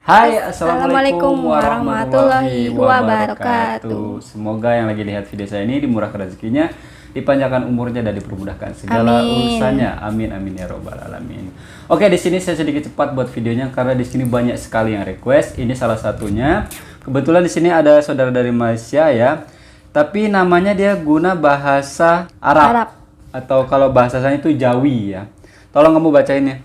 Hai, Assalamualaikum warahmatullahi wabarakatuh. Semoga yang lagi lihat video saya ini dimurahkan rezekinya, dipanjangkan umurnya dan dipermudahkan segala urusannya. Amin amin ya robbal alamin. Oke, di sini saya sedikit cepat buat videonya karena di sini banyak sekali yang request. Ini salah satunya. Kebetulan di sini ada saudara dari Malaysia ya. Tapi namanya dia guna bahasa Arab. Atau kalau bahasa saya itu Jawi ya. Tolong kamu bacainnya.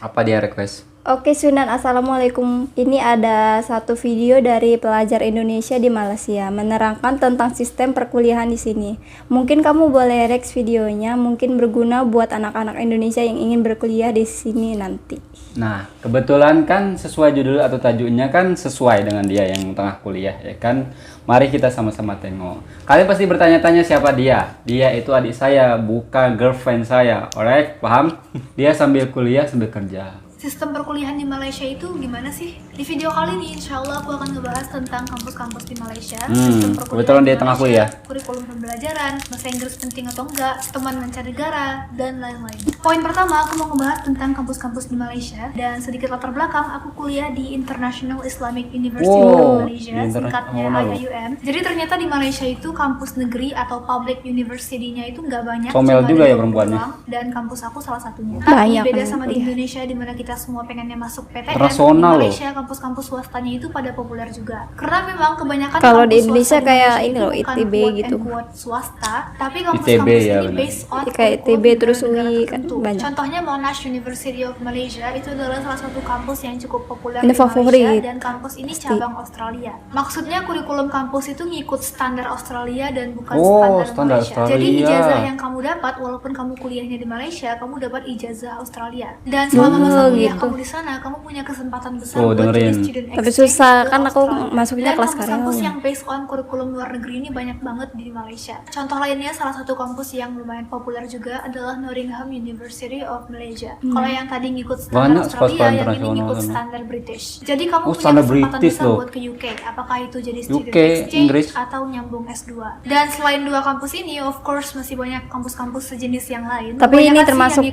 Apa dia request? Oke Sunan, Assalamualaikum. Ini ada satu video dari pelajar Indonesia di Malaysia menerangkan tentang sistem perkuliahan di sini. Mungkin kamu boleh react videonya, mungkin berguna buat anak-anak Indonesia yang ingin berkuliah di sini nanti. Nah, kebetulan kan sesuai judul atau tajuknya kan sesuai dengan dia yang tengah kuliah ya kan. Mari kita sama-sama tengok. Kalian pasti bertanya-tanya siapa dia? Dia itu adik saya, bukan girlfriend saya. Alright, paham? Dia sambil kuliah sambil kerja. Sistem perkuliahan di Malaysia itu gimana sih? Di video kali ini insya Allah aku akan ngebahas tentang kampus-kampus di Malaysia, sistem kebetulan dia tengah kuliah, kurikulum pembelajaran, bahasa Inggris penting atau enggak, teman mancanegara, dan lain-lain. Poin pertama, aku mau ngebahas tentang kampus-kampus di Malaysia, dan sedikit latar belakang, aku kuliah di International Islamic University of Malaysia, singkatnya IIUM. Jadi ternyata di Malaysia itu kampus negeri atau public university-nya itu nggak banyak, comel juga ya perempuannya. Dan kampus aku salah satunya. Tapi beda sama di Indonesia di mana kita semua pengennya masuk PTN, di Malaysia kampus-kampus swastanya itu pada populer juga. Karena memang kebanyakan kalau di Indonesia kayak ini loh, ITB gitu. Swasta, tapi kampus-kampus ITB, ini ya, based on kayak ITB terus UI kan banyak. Contohnya Monash University of Malaysia itu adalah salah satu kampus yang cukup populer ini di favorit. Malaysia, dan kampus ini cabang Australia. Maksudnya kurikulum kampus itu ngikut standar Australia dan bukan standar Malaysia. Australia. Jadi ijazah yang kamu dapat walaupun kamu kuliahnya di Malaysia, kamu dapat ijazah Australia. Dan selama masa kuliah kamu di sana, kamu punya kesempatan besar buat jadi student exchange. Tapi susah kan aku masuknya kelas karyawan. Kampus yang based on kurikulum luar negeri ini banyak banget di Malaysia. Contoh lainnya salah satu kampus yang lumayan populer juga adalah Nottingham University of Malaysia. Kalau yang tadi ngikut standar Australia, yang ini ngikut standar British. Jadi kamu punya kesempatan besar buat ke UK. Apakah itu jadi student exchange atau nyambung S2. Dan selain dua kampus ini, of course masih banyak kampus-kampus sejenis yang lain. Tapi ini termasuk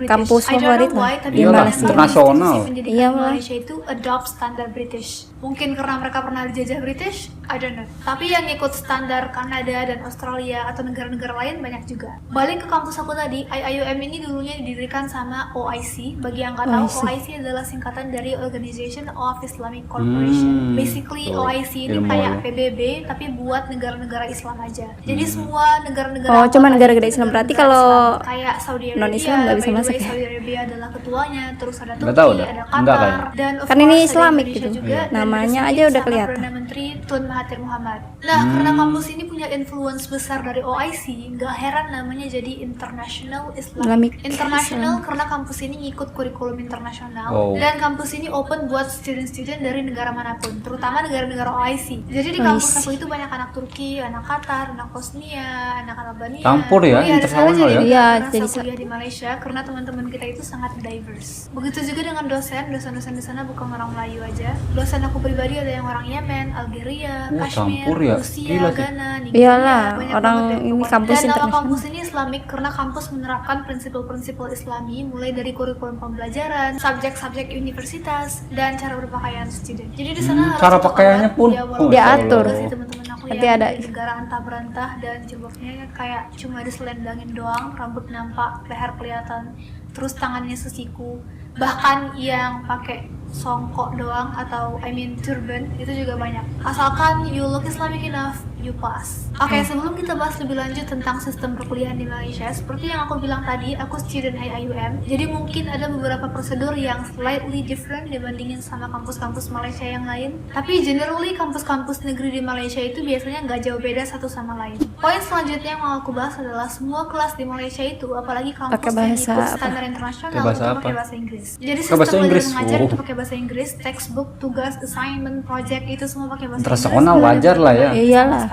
kampus favorit lah di Malaysia. Internasional. Iya, Malaysia itu adopt standar British. Mungkin karena mereka pernah dijajah British, I don't know. Tapi yang ikut standar Kanada dan Australia atau negara-negara lain banyak juga. Balik ke kampus aku tadi, IIUM ini dulunya didirikan sama OIC. Bagi yang nggak tahu, OIC adalah singkatan dari Organization of Islamic Corporation. Basically OIC ini kayak PBB tapi buat negara-negara Islam aja. Jadi semua negara-negara cuma negara-negara Islam. Berarti kalau kayak Saudi Arabia, non-Islam nggak bisa masuk ya? Saudi Arabia adalah ketuanya, terus ada Turki, ada Qatar, dan kan ini Islamik gitu juga. Namanya aja udah kelihatan. Perdana Menteri Tun Mahathir Muhammad. Nah, karena kampus ini punya influence besar dari OIC, nggak heran namanya jadi International Islamic. International karena kampus ini ngikut kurikulum internasional, dan kampus ini open buat student-student dari negara manapun, terutama negara-negara OIC. Jadi di kampus aku itu banyak anak Turki, anak Qatar, anak Bosnia, anak Albania. Campur ya, internasional ya. Iya, jadi kuliah di Malaysia karena teman-teman kita itu sangat diverse. Begitu juga dengan dosen di sana bukan orang Melayu aja. Dosen aku pribadi ada yang orang Yemen, Algeria, Kashmir, Rusia, Ghana, Nigeria. Iyalah, orang ini kampus dan internasional. nama kampus ini Islamik karena kampus menerapkan prinsip-prinsip Islami mulai dari kurikulum pembelajaran, subjek-subjek universitas, dan cara berpakaian student. Jadi di sana cara pakaiannya pun diatur. Teman-teman aku yang dari negara antah berantah dan jilbabnya kayak cuma diselendangin doang, rambut nampak, leher kelihatan, terus tangannya sesiku. Bahkan yang pakai songkok doang atau turban itu juga banyak. Asalkan you look Islamic enough, you pass. Oke, sebelum kita bahas lebih lanjut tentang sistem perkuliahan di Malaysia, seperti yang aku bilang tadi, aku student IIUM. Jadi mungkin ada beberapa prosedur yang slightly different dibandingin sama kampus-kampus Malaysia yang lain. Tapi generally kampus-kampus negeri di Malaysia itu biasanya nggak jauh beda satu sama lain. Poin selanjutnya yang mau aku bahas adalah semua kelas di Malaysia itu, apalagi kampus yang ikut standar internasional, itu pakai bahasa Inggris. Jadi sistem belajar mengajar itu pakai bahasa Inggris, textbook, tugas, assignment, project itu semua pakai bahasa Inggris. Internasional wajar lah ya. Iyalah.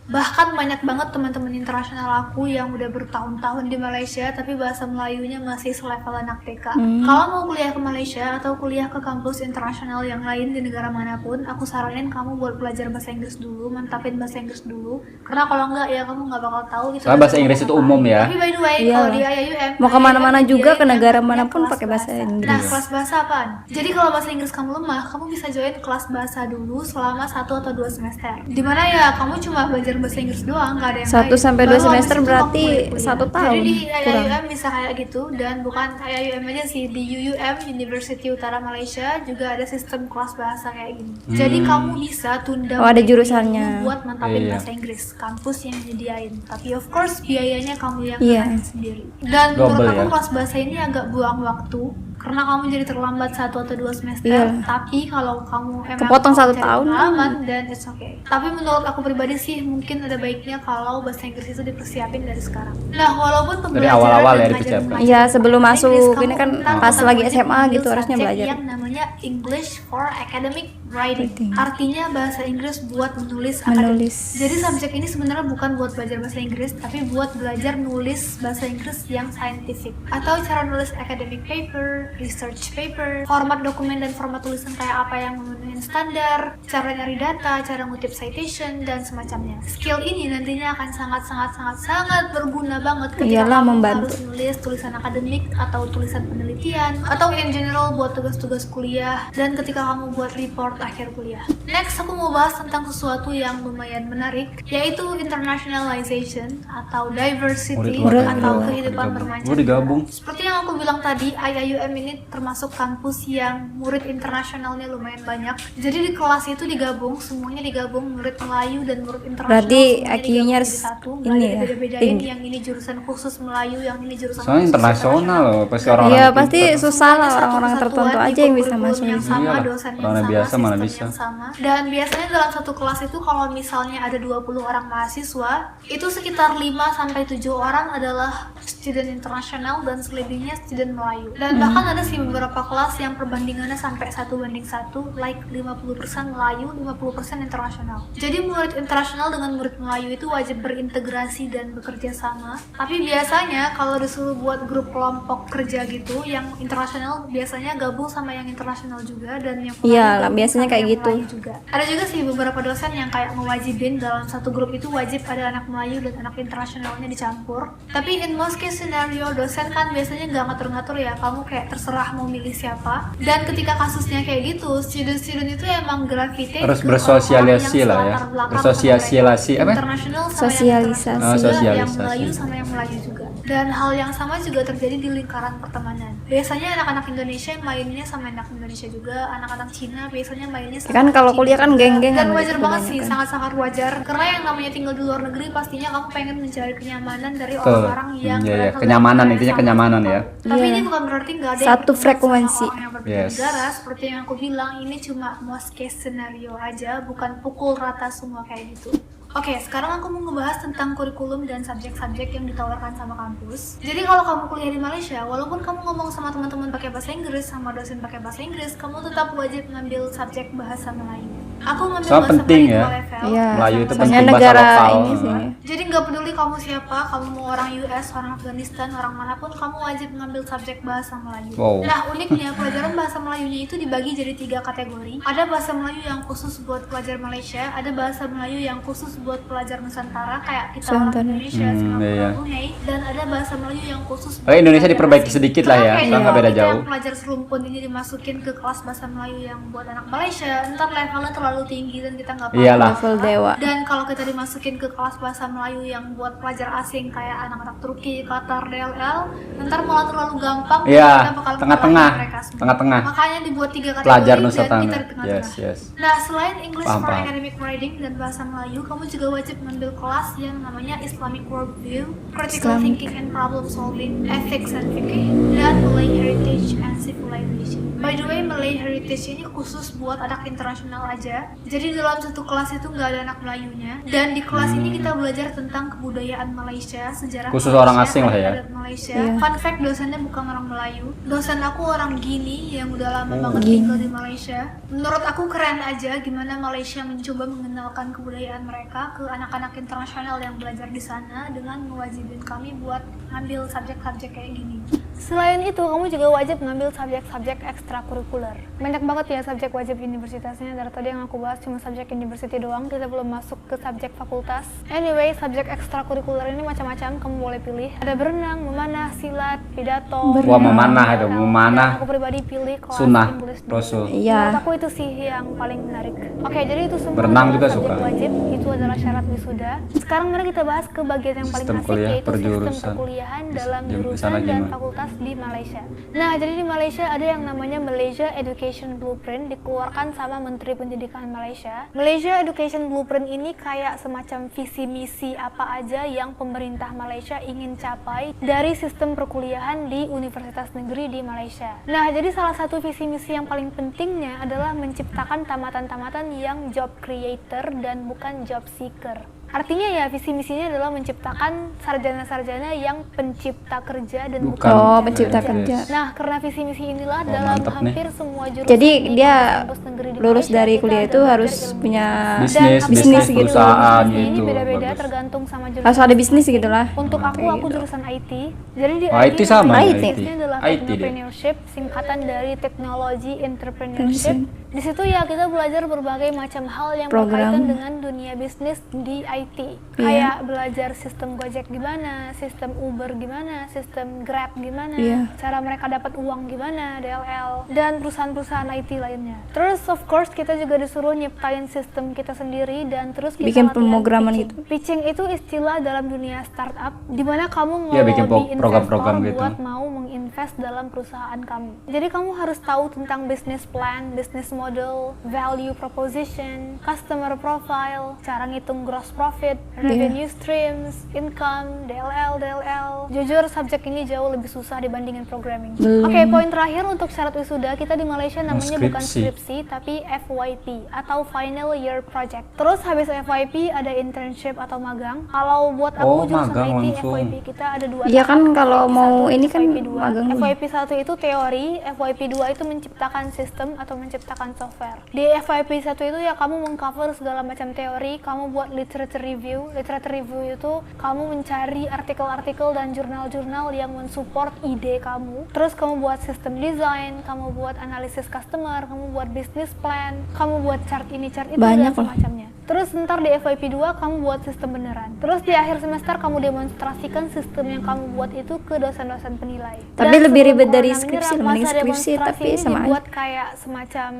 Bahkan banyak banget teman-teman internasional aku yang udah bertahun-tahun di Malaysia tapi bahasa Melayunya masih selevel anak TK. Kalau mau kuliah ke Malaysia atau kuliah ke kampus internasional yang lain di negara manapun, aku saranin kamu buat belajar bahasa Inggris dulu, mantapin bahasa Inggris dulu. Karena kalau enggak ya kamu nggak bakal tahu itu. Soalnya bahasa Inggris itu umum ya. Tapi by the way, kalau di IAIUM Mau kemana-mana juga, ke negara manapun kelas pakai bahasa Inggris. Nah, kelas bahasa apaan? Jadi kalau bahasa Inggris kamu lemah, kamu bisa join kelas bahasa dulu selama 1 atau 2 semester. Dimana ya kamu cuma belajar bahasa Inggris doang, nggak ada yang 1 lain. sampai 2 Baru habis semester itu kamu berarti boleh kuliah. 1 tahun. Jadi di kurang. IAIUM bisa kayak gitu, dan bukan IAIUM aja sih, di UUM University Utara Malaysia juga ada sistem kelas bahasa kayak gini. Jadi kamu bisa tunda ada kuliah jurusannya. dulu buat mantapin Iya. bahasa Inggris, kampus yang nyediain. Tapi of course biayanya kamu yang Iya. kenain sendiri. Dan Double menurut aku ya. kelas bahasa ini agak buang waktu karena kamu jadi terlambat 1 atau 2 semester. Iya. Tapi kalau kamu emang Kepotong mau 1 cari tahun. pengalaman, dan it's okay. Tapi menurut aku pribadi sih mungkin ada baiknya kalau bahasa Inggris itu dipersiapin dari sekarang. Nah, walaupun Dari awal-awal ya dan dipersiapkan. Iya, sebelum bahasa masuk, Inggris, ini kamu kan tetap pas lagi wajib SMA mengambil gitu harusnya subjek belajar. yang namanya English for Academic Writing. Writing. Artinya bahasa Inggris buat menulis Menulis. akademik. Jadi subjek ini sebenarnya bukan buat belajar bahasa Inggris, tapi buat belajar nulis bahasa Inggris yang scientific, atau cara nulis academic paper, research paper, format dokumen dan format tulisan kayak apa yang memenuhi standar, cara nyari data, cara ngutip citation, dan semacamnya. Skill ini nantinya akan sangat berguna banget ketika Iyalah, kamu membantu. harus nulis tulisan akademik atau tulisan penelitian, atau in general buat tugas-tugas kuliah, dan ketika kamu buat report akhir kuliah. Next, aku mau bahas tentang sesuatu yang lumayan menarik, yaitu internationalization atau diversity atau kehidupan bermancanegara. Gue digabung. Seperti yang aku bilang tadi, IAIUM ini termasuk kampus yang murid internasionalnya lumayan banyak. Jadi di kelas itu semuanya digabung, murid Melayu dan murid internasional. Berarti semuanya IQ-nya digabung harus jadi satu, nggak ini ya, dibeda-bedain, tinggi. yang ini jurusan khusus Melayu, yang ini jurusan Soalnya khusus internasional loh, pasti orang-orang Iya, pintar. pasti susah lah, Satu orang-orang kesatuan tertentu di aja yang bisa kurikulum masuk yang di sini. sama, Iyalah, dosen yang orang sama, biasa mana sistem bisa. yang sama. Dan biasanya dalam satu kelas itu kalau misalnya ada 20 orang mahasiswa, itu sekitar 5 sampai 7 orang adalah student internasional dan selebihnya student Melayu. Dan bahkan ada sih beberapa kelas yang perbandingannya sampai 1:1, like 50% Melayu, 50% internasional. Jadi murid internasional dengan murid Melayu itu wajib berintegrasi dan bekerja sama. Tapi biasanya kalau disuruh buat grup kelompok kerja gitu, yang internasional biasanya gabung sama yang internasional juga, dan yang Melayu Iya lah, gabung biasanya sama kayak yang gitu. Melayu juga. Ada juga sih beberapa dosen yang kayak mewajibin dalam satu grup itu wajib ada anak Melayu dan anak internasionalnya dicampur. Tapi in most case scenario, dosen kan biasanya nggak ngatur-ngatur ya, kamu kayak terserah mau milih siapa. Dan ketika kasusnya kayak gitu, student-student itu emang gravitate Harus ke bersosialisasi orang-orang yang lah ya. selatar belakang Bersosialisasi, sama mereka. apa? Internasional sama Sosialisasi. yang Oh, internasional juga, yang sosialisasi. Melayu sama yang Melayu juga. Dan hal yang sama juga terjadi di lingkaran pertemanan. Biasanya anak-anak Indonesia mainnya sama anak Indonesia juga, anak-anak Cina biasanya mainnya sama Kan anak kalau Cina kuliah kan juga. geng-gengan Dan gitu wajar banget sih, kebanyakan. sangat-sangat wajar. Karena yang namanya tinggal di luar negeri, pastinya kamu pengen mencari kenyamanan dari Betul. orang-orang yang Iya, iya. berasal Kenyamanan, dari intinya sama kenyamanan kamu. ya. Tapi Iya. ini bukan berarti nggak ada Satu yang berteman frekuensi. sama orang yang berbeda Yes. negara. Seperti yang aku bilang, ini cuma most case scenario aja, bukan pukul rata semua kayak gitu. Oke, sekarang aku mau ngebahas tentang kurikulum dan subjek-subjek yang ditawarkan sama kampus. Jadi kalau kamu kuliah di Malaysia, walaupun kamu ngomong sama teman-teman pakai bahasa Inggris, sama dosen pakai bahasa Inggris, kamu tetap wajib ngambil subjek bahasa Melayu. Aku ngambil Soalnya bahasa penting Melayu ya. dua level. Iya, Melayu itu soalnya penting, bahasa negara lokal. ini sih. Jadi nggak peduli kamu siapa, kamu mau orang US, orang Afghanistan, orang manapun, kamu wajib mengambil subjek bahasa Melayu. Wow. Nah, uniknya pelajaran bahasa Melayunya itu dibagi jadi 3 kategori. Ada bahasa Melayu yang khusus buat pelajar Malaysia, ada bahasa Melayu yang khusus buat pelajar Nusantara kayak kita orang Nusantara. Indonesia, Singapura, Iya. Brunei, dan ada bahasa Melayu yang khusus buat Oke, Indonesia pelajar diperbaiki asing. sedikit lah ya, Karena soalnya kayak nggak beda kita jauh. yang pelajar serumpun ini dimasukin ke kelas bahasa Melayu yang buat anak Malaysia, ntar levelnya terlalu tinggi dan kita nggak paham. Iyalah. Level dewa. Dan kalau kita dimasukin ke kelas bahasa Melayu yang buat pelajar asing kayak anak-anak Turki, Qatar, DLL, ntar malah terlalu gampang. Iya, dan kita bakal tengah-tengah. ngalahin mereka semua. Tengah-tengah. Makanya dibuat 3 kategori Pelajar dan Nusantara. kita di tengah-tengah. Yes, yes. Nah, selain English Paham, for paham. Academic Writing dan bahasa Melayu, kamu juga wajib mengambil kelas yang namanya Islamic Worldview, Critical Islamic. Thinking and Problem Solving, Ethics and Fikih, dan Malay Heritage and Civilization. By the way, Malay Malay Heritage ini khusus buat anak internasional aja. Jadi dalam satu kelas itu nggak ada anak Melayunya. Dan di kelas ini kita belajar tentang kebudayaan Malaysia, sejarah Khusus Malaysia, orang asing lah ya. adat Malaysia. Iya. Fun fact, dosennya bukan orang Melayu. Dosen aku orang Gini yang udah lama banget tinggal di Malaysia. Menurut aku keren aja gimana Malaysia mencoba mengenalkan kebudayaan mereka ke anak-anak internasional yang belajar di sana dengan mewajibin kami buat ngambil subjek-subjek kayak gini. Selain itu, kamu juga wajib ngambil subjek-subjek ekstrakurikuler. Banyak banget ya subjek wajib universitasnya. Dari tadi yang aku bahas cuma subjek university doang, kita belum masuk ke subjek fakultas. Anyway, subjek ekstrakurikuler ini macam-macam, kamu boleh pilih. Ada berenang, memanah, silat, pidato. Wah, memanah itu, memanah. Dan aku pribadi pilih kelas Sunnah English. Rasul. Iya. Menurut aku itu sih yang paling menarik. Oke, jadi itu semua Berenang adalah juga subjek suka. wajib. Itu adalah syarat wisuda. Sekarang mari kita bahas ke bagian yang paling Sistem asik, kuliah yaitu per sistem jurusan. perkuliahan dalam Di jurusan sana dan gimana? fakultas di Malaysia. Nah, jadi di Malaysia ada yang namanya Malaysia Education Blueprint, dikeluarkan sama Menteri Pendidikan Malaysia. Malaysia Education Blueprint ini kayak semacam visi misi apa aja yang pemerintah Malaysia ingin capai dari sistem perkuliahan di universitas negeri di Malaysia. Nah, jadi salah satu visi misi yang paling pentingnya adalah menciptakan tamatan-tamatan yang job creator dan bukan job seeker. Artinya ya visi misinya adalah menciptakan sarjana-sarjana yang pencipta kerja dan bukan Oh, pencipta pencipta kerja. kerja. Nah, karena visi misi inilah dalam mantap nih. hampir semua jurusan Jadi di dia kampus negeri di lulus Malaysia, dari kita kuliah ada itu belajar harus ilmu. punya Bisnis, Dan bisnis aplikasi perusahaan ilmu ini gitu. beda-beda Bagus. tergantung sama jurusan. harus ada bisnis gitu lah. Untuk aku Kayak gitu. jurusan IT. Jadi di Oh, IT sama ya, bisnisnya IT. adalah IT dia. entrepreneurship, singkatan dari teknologi entrepreneurship. Di situ ya kita belajar berbagai macam hal yang Program. berkaitan dengan dunia bisnis di IT. Kayak belajar sistem Gojek gimana, sistem Uber gimana, sistem Grab gimana, Iya. cara mereka dapat uang gimana, DLL, dan perusahaan-perusahaan IT lainnya. Terus of course kita juga disuruh nyiptain sistem kita sendiri dan terus kita Bikin latihan pemrograman pitching. gitu. Pitching itu istilah dalam dunia startup di mana kamu Iya, bikin ngelobi program-program investor gitu. buat mau menginvest dalam perusahaan kamu. Jadi kamu harus tahu tentang business plan, business model, value proposition, customer profile, cara ngitung gross profit, revenue streams, income, DLL. Jujur subjek ini jauh lebih susah dibandingin programming. Oke, poin terakhir untuk syarat wisuda kita di Malaysia namanya bukan skripsi tapi FYP atau Final Year Project. Terus habis FYP ada internship atau magang. Kalau buat Oh, aku jurusan magang IT langsung. FYP kita ada dua. Iya kan, tahap, kalau FYP mau 1, ini kan FYP 2. magang dulu. FYP 1 itu teori, FYP 2 itu menciptakan sistem atau menciptakan software. Di FYP 1 itu ya kamu mengcover segala macam teori, kamu buat literature review. Literature review itu kamu mencari artikel-artikel dan jurnal-jurnal yang mensupport ide kamu. Terus kamu buat sistem design, kamu buat analisis customer, kamu buat business plan, kamu buat chart ini, chart itu, Banyak dan loh. semacamnya. Terus ntar di FYP 2 kamu buat sistem beneran. Terus di akhir semester kamu demonstrasikan sistem yang kamu buat itu ke dosen-dosen penilai. Tapi Dan lebih sebelum ribet dari corona skripsi, menyerang, mending masa skripsi, demonstrasi tapi ini sama aja. dibuat kayak semacam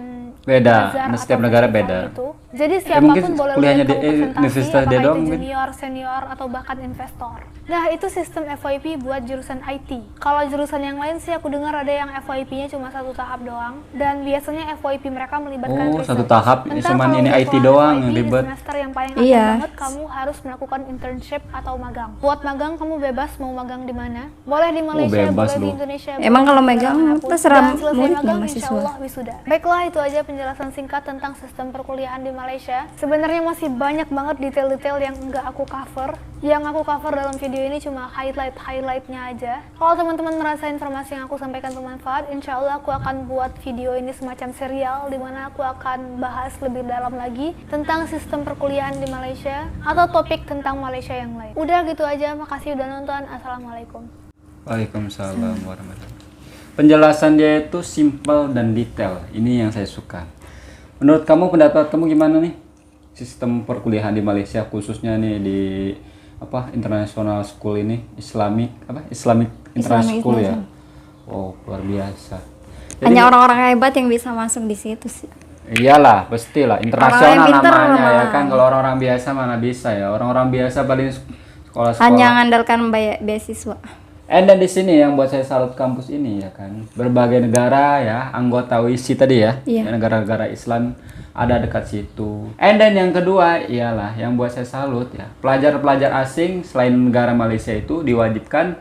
Beda, bazar di setiap atau negara festival beda. gitu. Jadi mungkin siapapun boleh kuliahnya lihat di kamu presentasi, universitas dia apakah doang itu mungkin. junior, senior, atau bahkan investor. Nah, itu sistem FYP buat jurusan IT. Kalau jurusan yang lain sih aku dengar ada yang FYP-nya cuma satu tahap doang. Dan biasanya FYP mereka melibatkan Oh, riset. satu tahap, Ntar cuman kalau ini udah IT kelar doang FYP, yang di ribet. semester yang paling Iya. akhir banget kamu harus melakukan internship atau magang. Buat magang kamu bebas mau magang di mana. Boleh di Malaysia, bebas boleh di lu. Indonesia. Emang boleh kalau di megang dimanapun. terserah Dan selesai muridnya, magang, mahasiswa. insya Allah wisuda. Baiklah, itu aja penjelasan singkat tentang sistem perkuliahan di Malaysia. Sebenarnya masih banyak banget detail-detail yang nggak aku cover. Yang aku cover dalam video ini cuma highlight-highlightnya aja. Kalau teman-teman merasa informasi yang aku sampaikan bermanfaat, insya Allah aku akan buat video ini semacam serial di mana aku akan bahas lebih dalam lagi tentang sistem perkuliahan di Malaysia atau topik tentang Malaysia yang lain. Udah gitu aja, makasih udah nonton. Assalamualaikum. Waalaikumsalam warahmatullahi wabarakatuh. Penjelasan dia itu simple dan detail. Ini yang saya suka. Menurut kamu, pendapat kamu gimana nih? Sistem perkuliahan di Malaysia khususnya nih di international school ini, Islamic International School ya. Oh, luar biasa. Jadi, Hanya orang-orang hebat yang bisa masuk di situ sih. iyalah, pastilah internasional Orang yang pinter namanya ya malah. kan. Kalau orang-orang biasa mana bisa ya. Orang-orang biasa paling sekolah-sekolah. Hanya mengandalkan beasiswa. Dan di sini yang buat saya salut kampus ini ya kan, berbagai negara ya, anggota WISI tadi ya, Iya. negara-negara Islam ada dekat situ. Dan yang kedua ialah yang buat saya salut ya, pelajar-pelajar asing selain negara Malaysia itu diwajibkan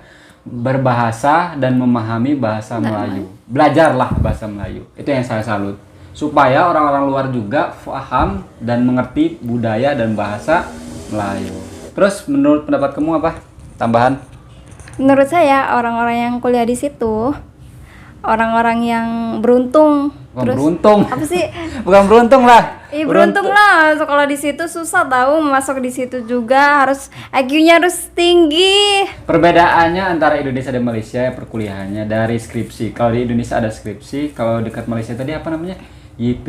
berbahasa dan memahami bahasa Melayu. Belajarlah bahasa Melayu. Itu yang saya salut. Supaya orang-orang luar juga paham dan mengerti budaya dan bahasa Melayu. Terus menurut pendapat kamu apa? Tambahan? Menurut saya orang-orang yang kuliah di situ orang-orang yang beruntung. Bukan beruntung. Apa sih? Bukan beruntung lah. Beruntung lah. Kalau di situ susah tahu masuk di situ juga harus IQ-nya harus tinggi. Perbedaannya antara Indonesia dan Malaysia ya perkuliahannya dari skripsi. Kalau di Indonesia ada skripsi, kalau dekat Malaysia tadi apa namanya? IP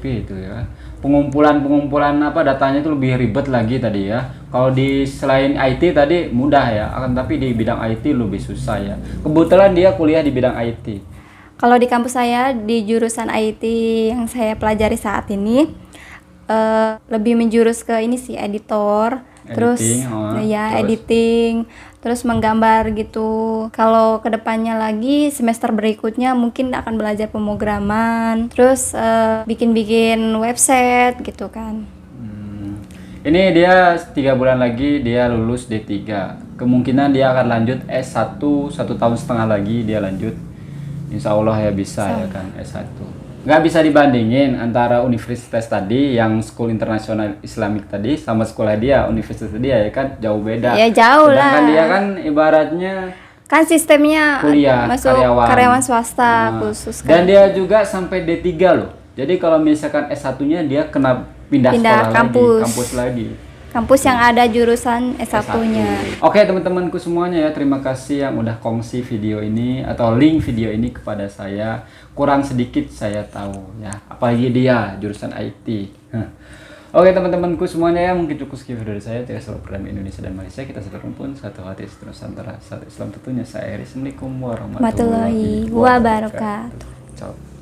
itu ya. Pengumpulan apa datanya itu lebih ribet lagi tadi ya. Kalau di selain IT tadi mudah ya, akan tapi di bidang IT lebih susah ya. Kebetulan dia kuliah di bidang IT. Kalau di kampus saya di jurusan IT yang saya pelajari saat ini lebih menjurus ke ini sih editor, terus editing, terus menggambar gitu. Kalau kedepannya lagi semester berikutnya mungkin akan belajar pemrograman, terus bikin website gitu kan. Ini dia 3 bulan lagi dia lulus D3. Kemungkinan dia akan lanjut S1 1,5 tahun lagi dia lanjut. Insya Allah ya bisa ya kan S1. Nggak bisa dibandingin antara universitas tadi yang School International Islamic tadi sama sekolah dia, universitas dia ya kan jauh beda. Ya jauh Sedangkan lah. dia kan ibaratnya Kan sistemnya kuliah masuk karyawan swasta khusus kan. Dan dia juga sampai D3 loh. Jadi kalau misalkan S1-nya dia kena pindah sekolah kampus lagi. Kampus yang ada jurusan S1-nya. Oke teman-temanku semuanya ya, terima kasih yang udah kongsi video ini atau link video ini kepada saya. Kurang sedikit saya tahu ya, apalagi dia jurusan IT. Oke teman-temanku semuanya ya, mungkin cukup sekian video dari saya. Tidak selalu perdamaian Indonesia dan Malaysia, kita satu rumpun, satu hati, satu Nusantara, satu Islam tentunya. Saya Assalamualaikum warahmatullahi wabarakatuh. Wabarakatuh. Ciao.